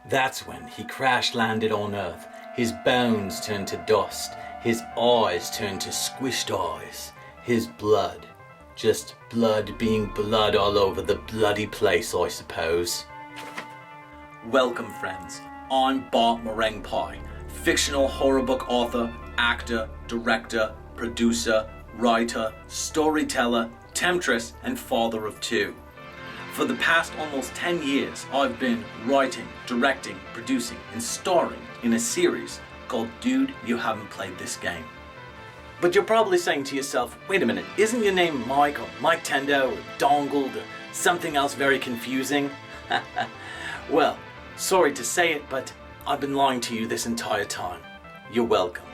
That's when he crash-landed on Earth. His bones turned to dust. His eyes turned to squished eyes. His blood. Just blood being blood all over the bloody place, I suppose. Welcome, friends. I'm Bart Merenghi, fictional horror book author, actor, director, producer, writer, storyteller, temptress, and father of two. For the past almost 10 years, I've been writing, directing, producing, and starring in a series called Dude, You Haven't Played This Game. But you're probably saying to yourself, wait a minute, isn't your name Mike or Mike Tendo or Dongled or something else very confusing? Well, sorry to say it, but I've been lying to you this entire time. You're welcome.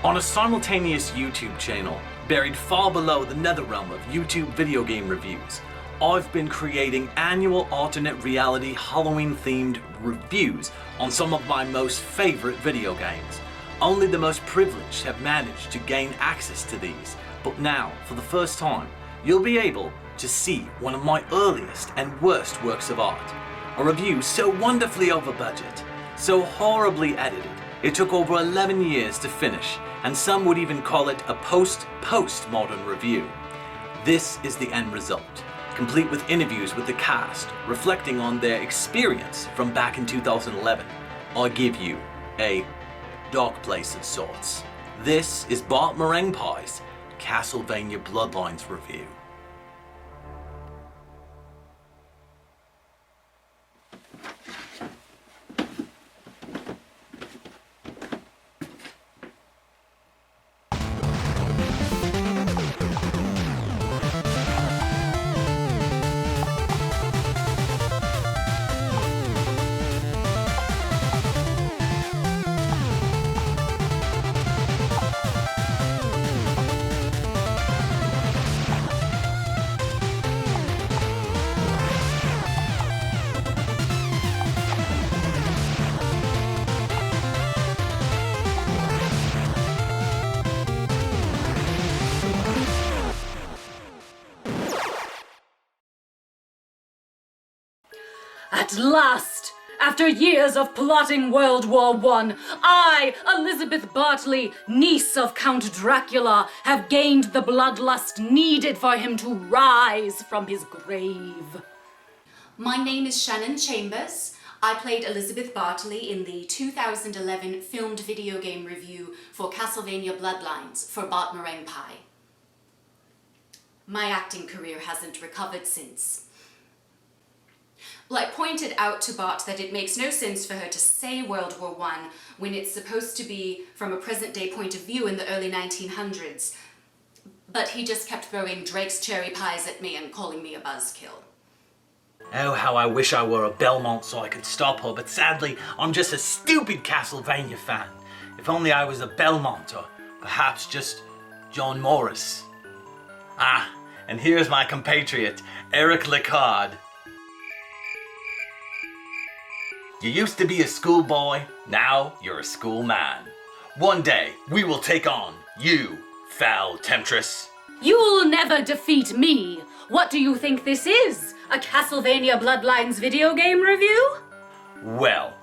On a simultaneous YouTube channel, buried far below the netherrealm of YouTube video game reviews, I've been creating annual alternate reality Halloween themed reviews on some of my most favorite video games. Only the most privileged have managed to gain access to these, but now, for the first time, you'll be able to see one of my earliest and worst works of art. A review so wonderfully over budget, so horribly edited, it took over 11 years to finish, and some would even call it a post-modern review. This is the end result, complete with interviews with the cast, reflecting on their experience from back in 2011. I give you a dark place of sorts. This is Bart Merenghi's Castlevania Bloodlines review. At last, after years of plotting World War I, Elizabeth Bartley, niece of Count Dracula, have gained the bloodlust needed for him to rise from his grave. My name is Shannon Chambers. I played Elizabeth Bartley in the 2011 filmed video game review for Castlevania Bloodlines for Bart Merenghi. My acting career hasn't recovered since. Well, I pointed out to Bart that it makes no sense for her to say World War I when it's supposed to be from a present-day point of view in the early 1900s. But he just kept throwing Drake's cherry pies at me and calling me a buzzkill. Oh, how I wish I were a Belmont so I could stop her, but sadly, I'm just a stupid Castlevania fan. If only I was a Belmont, or perhaps just John Morris. Ah, and here's my compatriot, Eric Licard. You used to be a schoolboy, now you're a schoolman. One day, we will take on you, foul temptress. You'll never defeat me! What do you think this is? A Castlevania Bloodlines video game review? Well,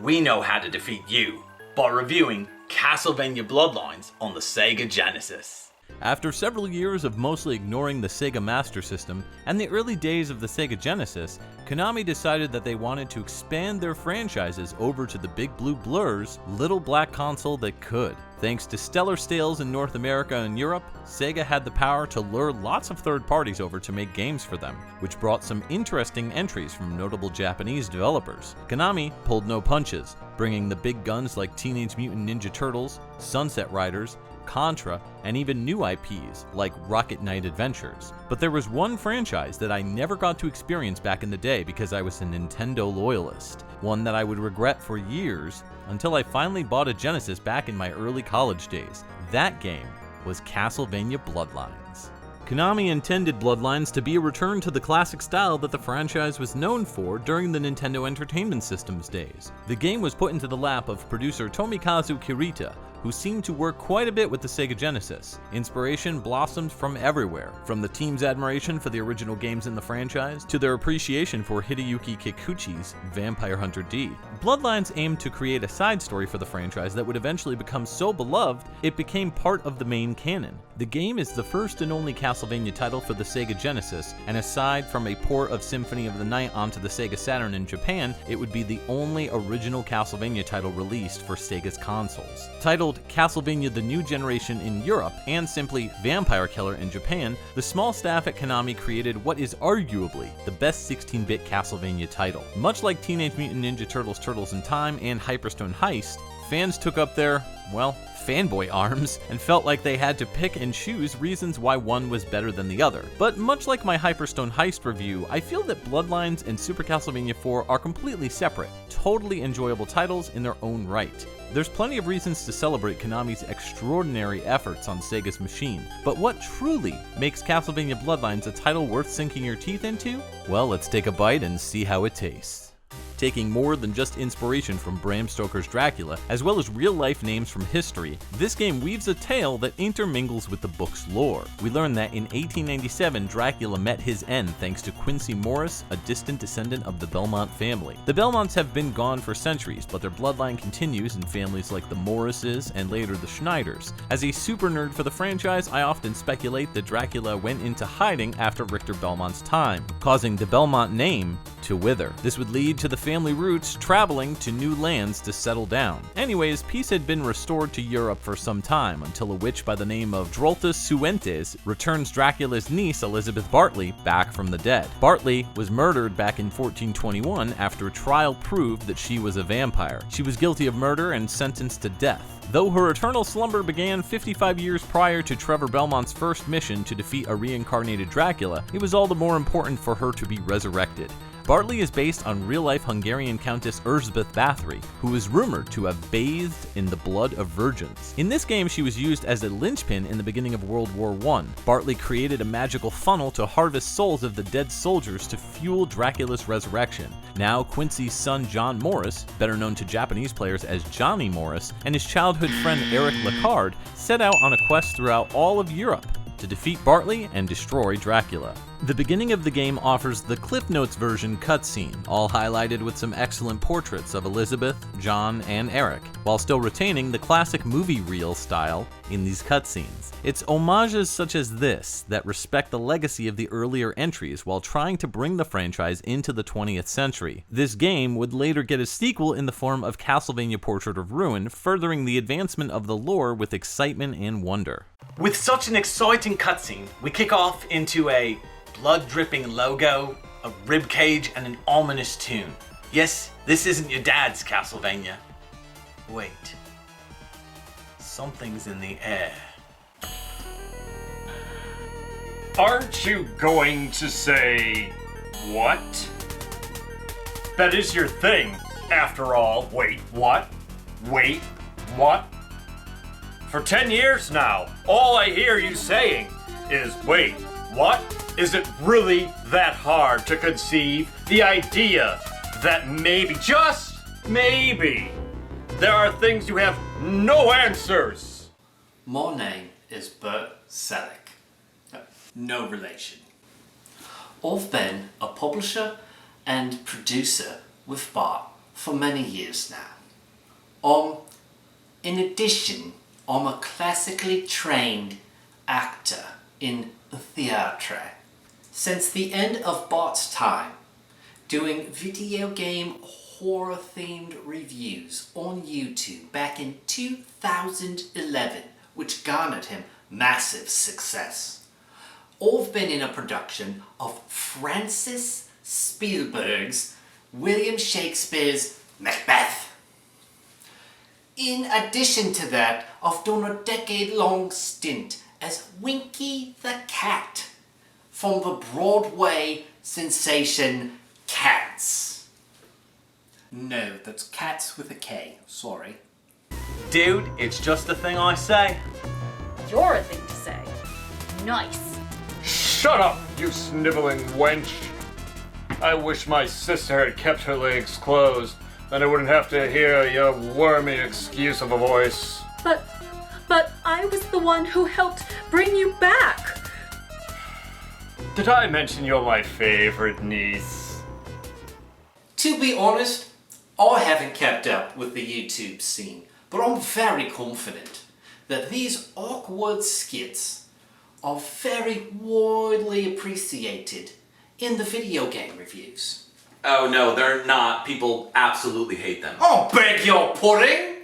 we know how to defeat you by reviewing Castlevania Bloodlines on the Sega Genesis. After several years of mostly ignoring the Sega Master System and the early days of the Sega Genesis, Konami decided that they wanted to expand their franchises over to the Big Blue Blur's little black console that could. Thanks to stellar sales in North America and Europe, Sega had the power to lure lots of third parties over to make games for them, which brought some interesting entries from notable Japanese developers. Konami pulled no punches, bringing the big guns like Teenage Mutant Ninja Turtles, Sunset Riders, Contra, and even new IPs like Rocket Knight Adventures. But there was one franchise that I never got to experience back in the day because I was a Nintendo loyalist, one that I would regret for years until I finally bought a Genesis back in my early college days. That game was Castlevania Bloodlines. Konami intended Bloodlines to be a return to the classic style that the franchise was known for during the Nintendo Entertainment System's days. The game was put into the lap of producer Tomikazu Kirita, who seemed to work quite a bit with the Sega Genesis. Inspiration blossomed from everywhere, from the team's admiration for the original games in the franchise, to their appreciation for Hideyuki Kikuchi's Vampire Hunter D. Bloodlines aimed to create a side story for the franchise that would eventually become so beloved, it became part of the main canon. The game is the first and only Castlevania title for the Sega Genesis, and aside from a port of Symphony of the Night onto the Sega Saturn in Japan, it would be the only original Castlevania title released for Sega's consoles. Titled Castlevania The New Generation in Europe and simply Vampire Killer in Japan, the small staff at Konami created what is arguably the best 16-bit Castlevania title. Much like Teenage Mutant Ninja Turtles: Turtles in Time and Hyperstone Heist, fans took up their, well, fanboy arms and felt like they had to pick and choose reasons why one was better than the other. But much like my Hyperstone Heist review, I feel that Bloodlines and Super Castlevania 4 are completely separate, totally enjoyable titles in their own right. There's plenty of reasons to celebrate Konami's extraordinary efforts on Sega's machine, but what truly makes Castlevania Bloodlines a title worth sinking your teeth into? Well, let's take a bite and see how it tastes. Taking more than just inspiration from Bram Stoker's Dracula, as well as real-life names from history, this game weaves a tale that intermingles with the book's lore. We learn that in 1897, Dracula met his end thanks to Quincy Morris, a distant descendant of the Belmont family. The Belmonts have been gone for centuries, but their bloodline continues in families like the Morrises and later the Schneiders. As a super nerd for the franchise, I often speculate that Dracula went into hiding after Richter Belmont's time, causing the Belmont name to wither. This would lead to the family roots traveling to new lands to settle down. Anyways, peace had been restored to Europe for some time, until a witch by the name of Drolta Suentes returns Dracula's niece Elizabeth Bartley back from the dead. Bartley was murdered back in 1421 after a trial proved that she was a vampire. She was guilty of murder and sentenced to death. Though her eternal slumber began 55 years prior to Trevor Belmont's first mission to defeat a reincarnated Dracula, it was all the more important for her to be resurrected. Bartley is based on real-life Hungarian Countess Erzsébet Bathory, who is rumored to have bathed in the blood of virgins. In this game, she was used as a linchpin in the beginning of World War I. Bartley created a magical funnel to harvest souls of the dead soldiers to fuel Dracula's resurrection. Now, Quincy's son John Morris, better known to Japanese players as Johnny Morris, and his childhood friend Eric Lecard set out on a quest throughout all of Europe to defeat Bartley and destroy Dracula. The beginning of the game offers the Cliff Notes version cutscene, all highlighted with some excellent portraits of Elizabeth, John, and Eric, while still retaining the classic movie reel style in these cutscenes. It's homages such as this that respect the legacy of the earlier entries while trying to bring the franchise into the 20th century. This game would later get a sequel in the form of Castlevania Portrait of Ruin, furthering the advancement of the lore with excitement and wonder. With such an exciting cutscene, we kick off into a blood-dripping logo, a ribcage, and an ominous tune. Yes, this isn't your dad's Castlevania. Wait. Something's in the air. Aren't you going to say what? That is your thing, after all. Wait, what? Wait, what? For 10 years now, all I hear you saying is, wait, what? Is it really that hard to conceive the idea that maybe, just maybe, there are things you have no answers? My name is Bert Selleck. No relation. I've been a publisher and producer with Bart for many years now. In addition, I'm a classically trained actor in theatre. Since the end of Bart's time, doing video game horror-themed reviews on YouTube back in 2011, which garnered him massive success. I've been in a production of Francis Spielberg's William Shakespeare's Macbeth. In addition to that, I've done a decade-long stint as Winky the Cat from the Broadway sensation Cats. No, that's Cats with a K, sorry. Dude, it's just a thing I say. You're a thing to say. Nice. Shut up, you sniveling wench! I wish my sister had kept her legs closed, then I wouldn't have to hear your wormy excuse of a voice. But I was the one who helped bring you back. Did I mention you're my favorite niece? To be honest, I haven't kept up with the YouTube scene, but I'm very confident that these awkward skits are very widely appreciated in the video game reviews. Oh no, they're not. People absolutely hate them. I beg your pudding!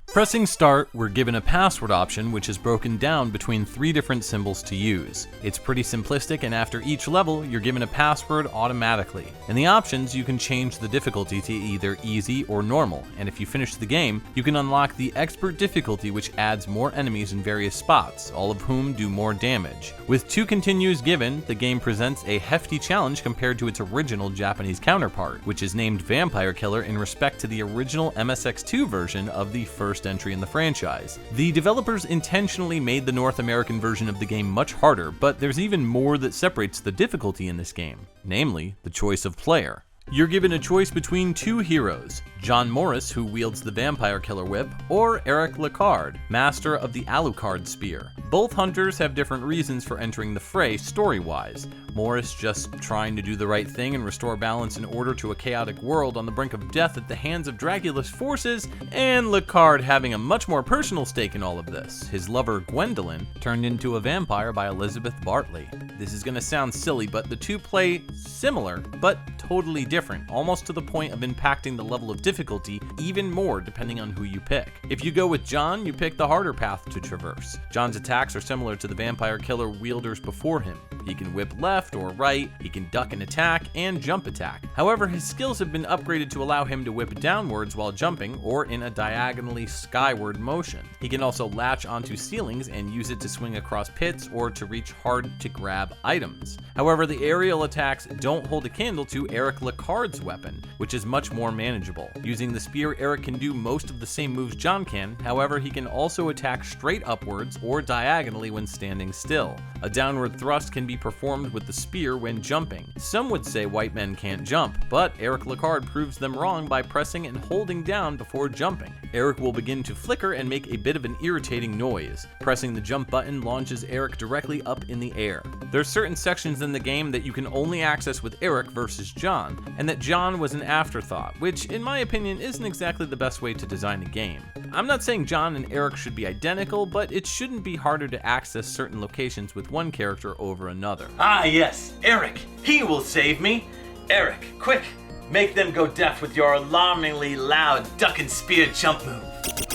Pressing start, we're given a password option which is broken down between 3 different symbols to use. It's pretty simplistic, and after each level, you're given a password automatically. In the options, you can change the difficulty to either easy or normal, and if you finish the game, you can unlock the expert difficulty, which adds more enemies in various spots, all of whom do more damage. With 2 continues given, the game presents a hefty challenge compared to its original Japanese counterpart, which is named Vampire Killer in respect to the original MSX2 version of the first entry in the franchise. The developers intentionally made the North American version of the game much harder, but there's even more that separates the difficulty in this game, namely the choice of player. You're given a choice between 2 heroes, John Morris, who wields the Vampire Killer Whip, or Eric Lecard, master of the Alucard Spear. Both hunters have different reasons for entering the fray story-wise. Morris just trying to do the right thing and restore balance in order to a chaotic world on the brink of death at the hands of Dracula's forces, and Lecard having a much more personal stake in all of this. His lover Gwendolyn turned into a vampire by Elizabeth Bartley. This is gonna sound silly, but the 2 play similar, but totally different, almost to the point of impacting the level of difficulty even more depending on who you pick. If you go with John, you pick the harder path to traverse. John's attacks are similar to the Vampire Killer wielders before him. He can whip left or right, he can duck and attack, and jump attack. However, his skills have been upgraded to allow him to whip downwards while jumping or in a diagonally skyward motion. He can also latch onto ceilings and use it to swing across pits or to reach hard to grab items. However, the aerial attacks don't hold a candle to Eric Lecard's weapon, which is much more manageable. Using the spear, Eric can do most of the same moves John can, however he can also attack straight upwards or diagonally when standing still. A downward thrust can be performed with the spear when jumping. Some would say white men can't jump, but Eric Lecard proves them wrong by pressing and holding down before jumping. Eric will begin to flicker and make a bit of an irritating noise. Pressing the jump button launches Eric directly up in the air. There's certain sections in the game that you can only access with Eric versus John, and that John was an afterthought, which in my opinion isn't exactly the best way to design a game. I'm not saying John and Eric should be identical, but it shouldn't be harder to access certain locations with one character over another. Ah yes, Eric! He will save me! Eric, quick! Make them go deaf with your alarmingly loud duck and spear jump move.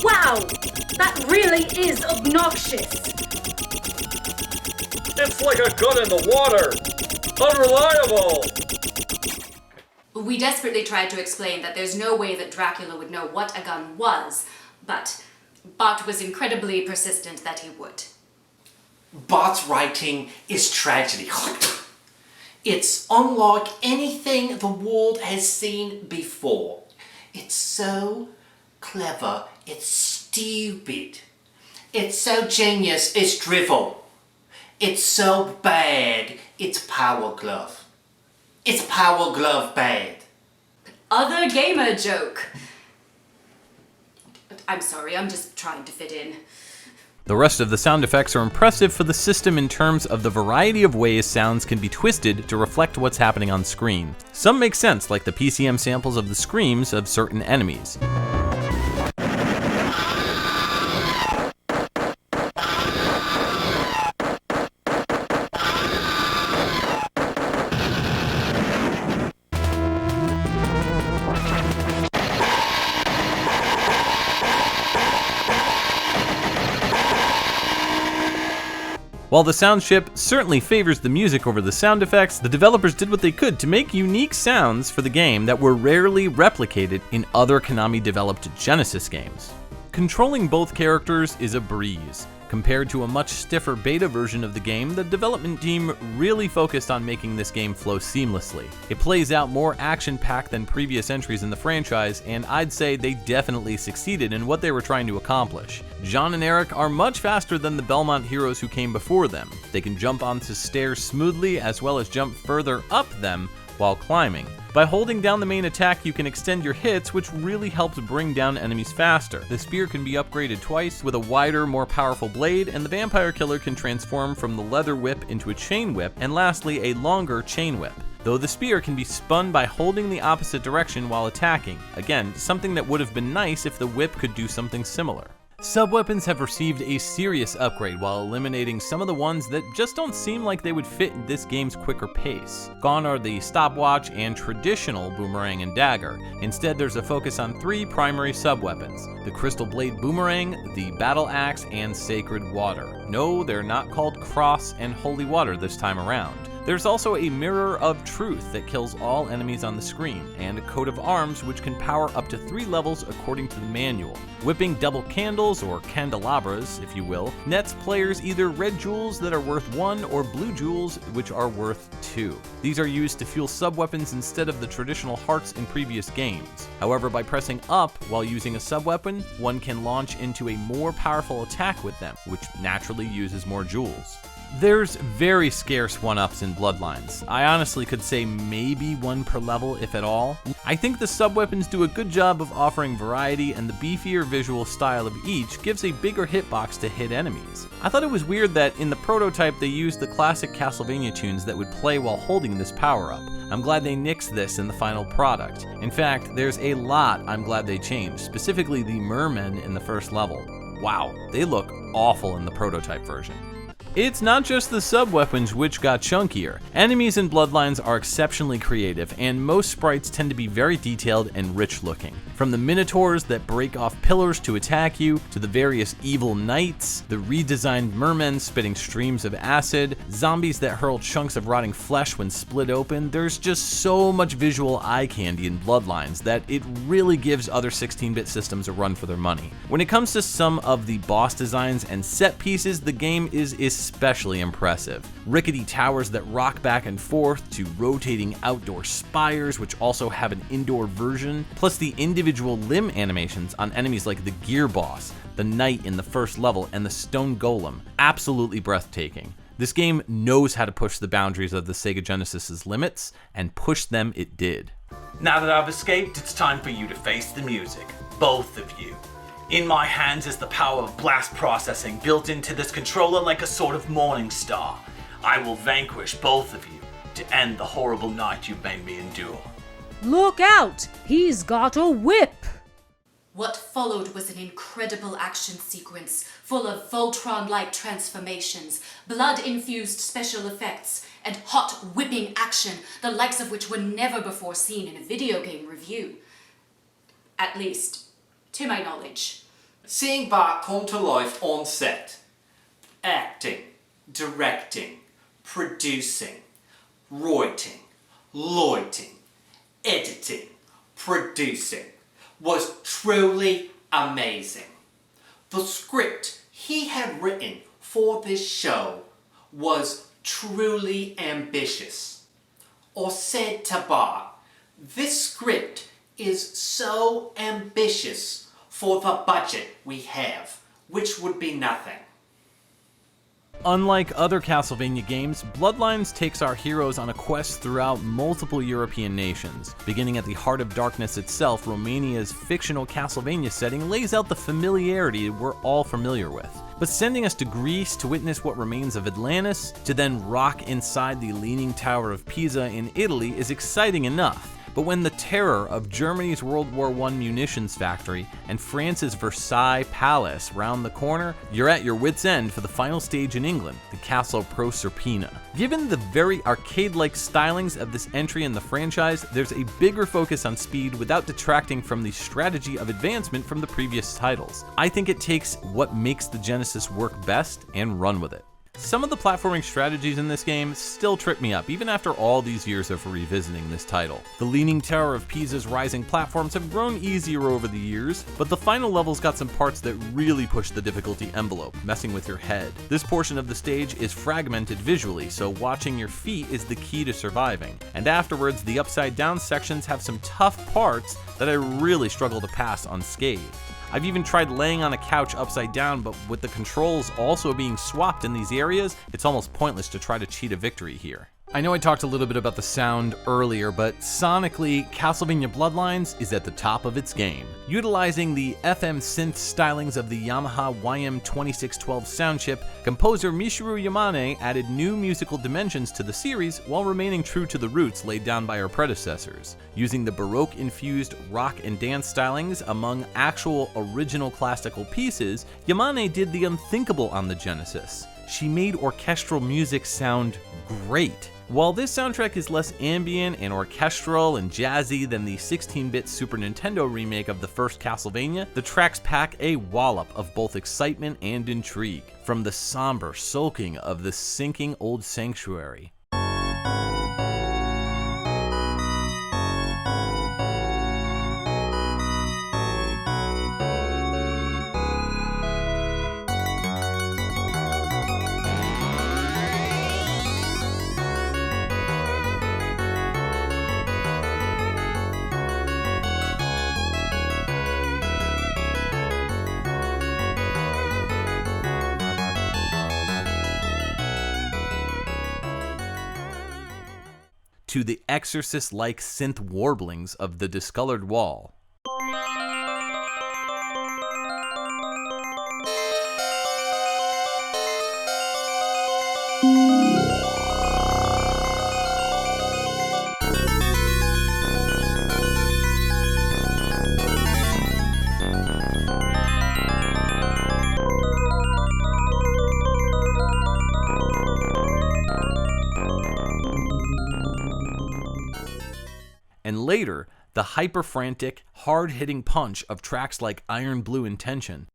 Wow! That really is obnoxious! It's like a gun in the water! Unreliable! We desperately tried to explain that there's no way that Dracula would know what a gun was, but Bart was incredibly persistent that he would. Bart's writing is tragedy. It's unlike anything the world has seen before. It's so clever, it's stupid. It's so genius, it's drivel. It's so bad, it's power glove. It's power glove bad. Other gamer joke. I'm sorry, I'm just trying to fit in. The rest of the sound effects are impressive for the system in terms of the variety of ways sounds can be twisted to reflect what's happening on screen. Some make sense, like the PCM samples of the screams of certain enemies. While the sound chip certainly favors the music over the sound effects, the developers did what they could to make unique sounds for the game that were rarely replicated in other Konami-developed Genesis games. Controlling both characters is a breeze. Compared to a much stiffer beta version of the game, the development team really focused on making this game flow seamlessly. It plays out more action-packed than previous entries in the franchise, and I'd say they definitely succeeded in what they were trying to accomplish. John and Eric are much faster than the Belmont heroes who came before them. They can jump onto stairs smoothly as well as jump further up them, while climbing. By holding down the main attack, you can extend your hits, which really helps bring down enemies faster. The spear can be upgraded twice with a wider, more powerful blade, and the vampire killer can transform from the leather whip into a chain whip, and lastly, a longer chain whip. Though the spear can be spun by holding the opposite direction while attacking. Again, something that would have been nice if the whip could do something similar. Sub-weapons have received a serious upgrade while eliminating some of the ones that just don't seem like they would fit in this game's quicker pace. Gone are the stopwatch and traditional boomerang and dagger. Instead, there's a focus on 3 primary sub-weapons: the crystal blade boomerang, the battle axe, and sacred water. No, they're not called cross and holy water this time around. There's also a mirror of truth that kills all enemies on the screen, and a coat of arms which can power up to 3 levels according to the manual. Whipping double candles, or candelabras if you will, nets players either red jewels that are worth 1 or blue jewels which are worth 2. These are used to fuel sub-weapons instead of the traditional hearts in previous games. However, by pressing up while using a sub-weapon, one can launch into a more powerful attack with them, which naturally uses more jewels. There's very scarce 1-ups in Bloodlines. I honestly could say maybe 1 per level, if at all. I think the sub-weapons do a good job of offering variety, and the beefier visual style of each gives a bigger hitbox to hit enemies. I thought it was weird that in the prototype they used the classic Castlevania tunes that would play while holding this power-up. I'm glad they nixed this in the final product. In fact, there's a lot I'm glad they changed, specifically the mermen in the first level. Wow, they look awful in the prototype version. It's not just the sub-weapons which got chunkier. Enemies in Bloodlines are exceptionally creative, and most sprites tend to be very detailed and rich looking. From the minotaurs that break off pillars to attack you, to the various evil knights, the redesigned mermen spitting streams of acid, zombies that hurl chunks of rotting flesh when split open, there's just so much visual eye candy in Bloodlines that it really gives other 16-bit systems a run for their money. When it comes to some of the boss designs and set pieces, the game is especially impressive. Rickety towers that rock back and forth, to rotating outdoor spires which also have an indoor version, plus the individual limb animations on enemies like the gear boss, the knight in the first level, and the stone golem. Absolutely breathtaking. This game knows how to push the boundaries of the Sega Genesis's limits, and push them it did. Now that I've escaped, it's time for you to face the music. Both of you. In my hands is the power of blast processing built into this controller like a sort of morning star. I will vanquish both of you to end the horrible night you've made me endure. Look out! He's got a whip! What followed was an incredible action sequence full of Voltron-like transformations, blood-infused special effects, and hot whipping action, the likes of which were never before seen in a video game review. At least, to my knowledge. Seeing Bart come to life on set, acting, directing, producing, writing, lighting, editing, producing, was truly amazing. The script he had written for this show was truly ambitious. Or said to Bart, this script is so ambitious for the budget we have, which would be nothing. Unlike other Castlevania games, Bloodlines takes our heroes on a quest throughout multiple European nations. Beginning at the Heart of Darkness itself, Romania's fictional Castlevania setting lays out the familiarity we're all familiar with. But sending us to Greece to witness what remains of Atlantis, to then rock inside the Leaning Tower of Pisa in Italy is exciting enough. But when the terror of Germany's World War I munitions factory and France's Versailles Palace round the corner, you're at your wit's end for the final stage in England, the Castle Proserpina. Given the very arcade-like stylings of this entry in the franchise, there's a bigger focus on speed without detracting from the strategy of advancement from the previous titles. I think it takes what makes the Genesis work best and run with it. Some of the platforming strategies in this game still trip me up even after all these years of revisiting this title. The Leaning Tower of Pisa's rising platforms have grown easier over the years, but the final level's got some parts that really push the difficulty envelope, messing with your head. This portion of the stage is fragmented visually, so watching your feet is the key to surviving. And afterwards, the upside down sections have some tough parts that I really struggle to pass unscathed. I've even tried laying on a couch upside down, but with the controls also being swapped in these areas, it's almost pointless to try to cheat a victory here. I know I talked a little bit about the sound earlier, but sonically, Castlevania Bloodlines is at the top of its game. Utilizing the FM synth stylings of the Yamaha YM2612 sound chip, composer Michiru Yamane added new musical dimensions to the series while remaining true to the roots laid down by her predecessors. Using the Baroque-infused rock and dance stylings among actual original classical pieces, Yamane did the unthinkable on the Genesis. She made orchestral music sound great. While this soundtrack is less ambient and orchestral and jazzy than the 16-bit Super Nintendo remake of the first Castlevania, the tracks pack a wallop of both excitement and intrigue, from the somber sulking of the sinking old sanctuary. To the Exorcist-like synth warblings of the Discolored Wall. And later, the hyper-frantic, hard-hitting punch of tracks like Iron Blue Intention.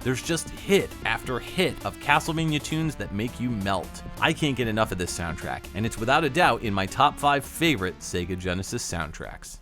There's just hit after hit of Castlevania tunes that make you melt. I can't get enough of this soundtrack, and it's without a doubt in my top 5 favorite Sega Genesis soundtracks.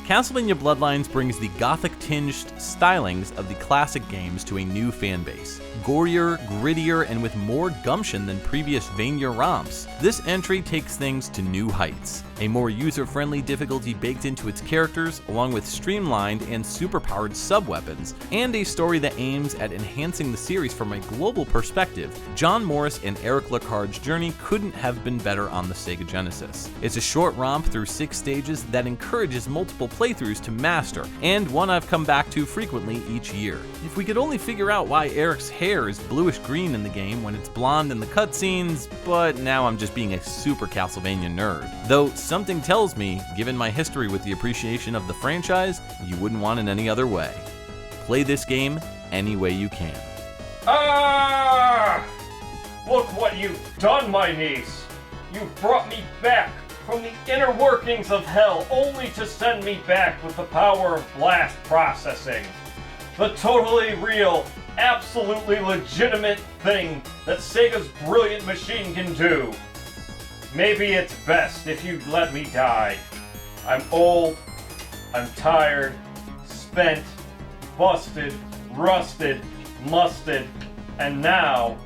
Castlevania Bloodlines brings the gothic-tinged stylings of the classic games to a new fanbase. Gorier, grittier, and with more gumption than previous Vania romps, this entry takes things to new heights. A more user-friendly difficulty baked into its characters, along with streamlined and superpowered sub-weapons, and a story that aims at enhancing the series from a global perspective. John Morris and Eric Lacard's journey couldn't have been better on the Sega Genesis. It's a short romp through 6 stages that encourages multiple playthroughs to master, and one I've come back to frequently each year. If we could only figure out why Eric's hair is bluish-green in the game when it's blonde in the cutscenes, but now I'm just being a super Castlevania nerd. Though something tells me, given my history with the appreciation of the franchise, you wouldn't want it any other way. Play this game any way you can. Ah! Look what you've done, my niece! You've brought me back from the inner workings of hell, only to send me back with the power of blast processing. The totally real, absolutely legitimate thing that Sega's brilliant machine can do. Maybe it's best if you'd let me die. I'm old, I'm tired, spent, busted, rusted, musted, and now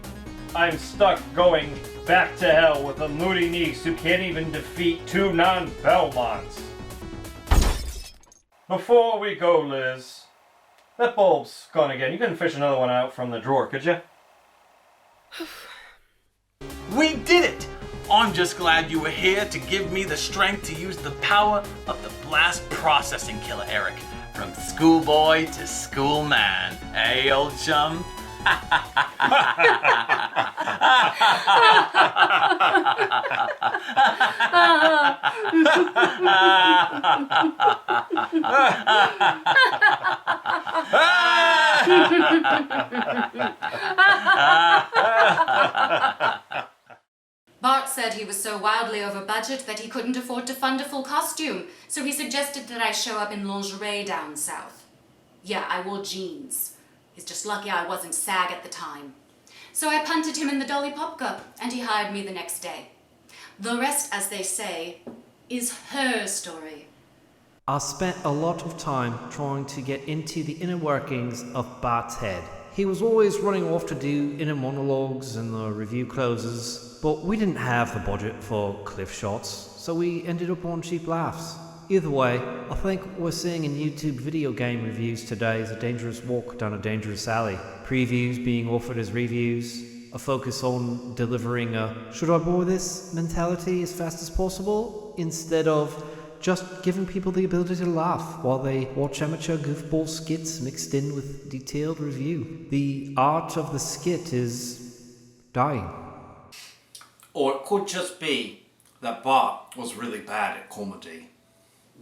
I'm stuck going back to hell with a moody niece who can't even defeat 2 non-Belmonts. Before we go, Liz, that bulb's gone again. You couldn't fish another one out from the drawer, could you? We did it! I'm just glad you were here to give me the strength to use the power of the blast processing killer, Eric. From schoolboy to schoolman. Hey, old chum? Bart said he was so wildly over budget that he couldn't afford to fund a full costume, so he suggested that I show up in lingerie down south. Yeah, I wore jeans. He's just lucky I wasn't SAG at the time. So I punted him in the Dolly Popka, and he hired me the next day. The rest, as they say, is her story. I spent a lot of time trying to get into the inner workings of Bart's head. He was always running off to do inner monologues and the review closes, but we didn't have the budget for cliff shots, so we ended up on cheap laughs. Either way, I think what we're seeing in YouTube video game reviews today is a dangerous walk down a dangerous alley. Previews being offered as reviews, a focus on delivering a should I bore this mentality as fast as possible, instead of just giving people the ability to laugh while they watch amateur goofball skits mixed in with detailed review. The art of the skit is dying. Or it could just be that Bart was really bad at comedy.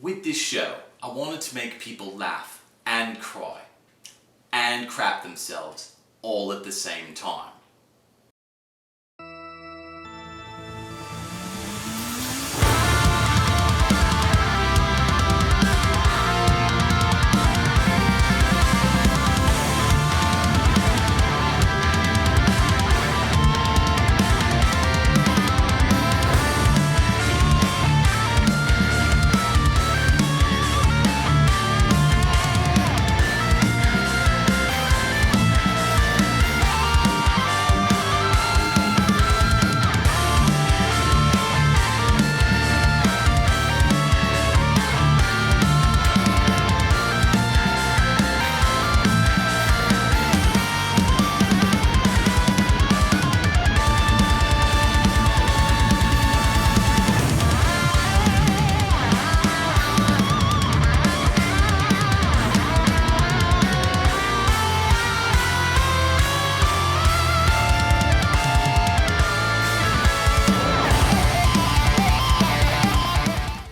With this show, I wanted to make people laugh and cry and crap themselves all at the same time.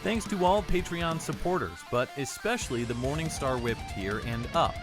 Thanks to all Patreon supporters, but especially the Morningstar Whip tier and up.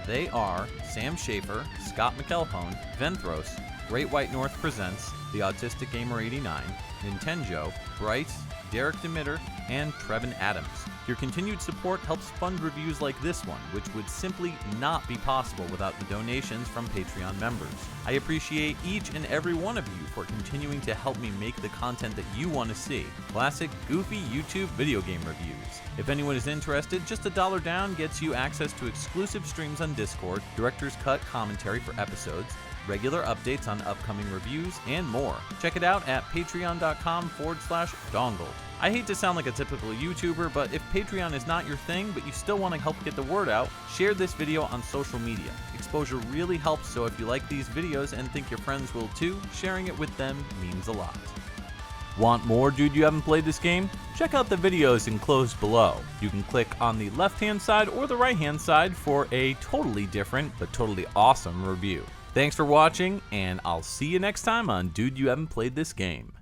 They are Sam Schaefer, Scott McElhone, Venthros, Great White North Presents, The Autistic Gamer 89, Nintenjo, Bryce, Derek Demitter, and Trevin Adams. Your continued support helps fund reviews like this one, which would simply not be possible without the donations from Patreon members. I appreciate each and every one of you for continuing to help me make the content that you want to see. Classic, goofy YouTube video game reviews. If anyone is interested, just $1 down gets you access to exclusive streams on Discord, director's cut commentary for episodes, regular updates on upcoming reviews, and more. Check it out at patreon.com/dongled. I hate to sound like a typical YouTuber, but if Patreon is not your thing, but you still want to help get the word out, share this video on social media. Exposure really helps, so if you like these videos and think your friends will too, sharing it with them means a lot. Want more Dude You Haven't Played This Game? Check out the videos enclosed below. You can click on the left-hand side or the right-hand side for a totally different but totally awesome review. Thanks for watching, and I'll see you next time on Dude You Haven't Played This Game.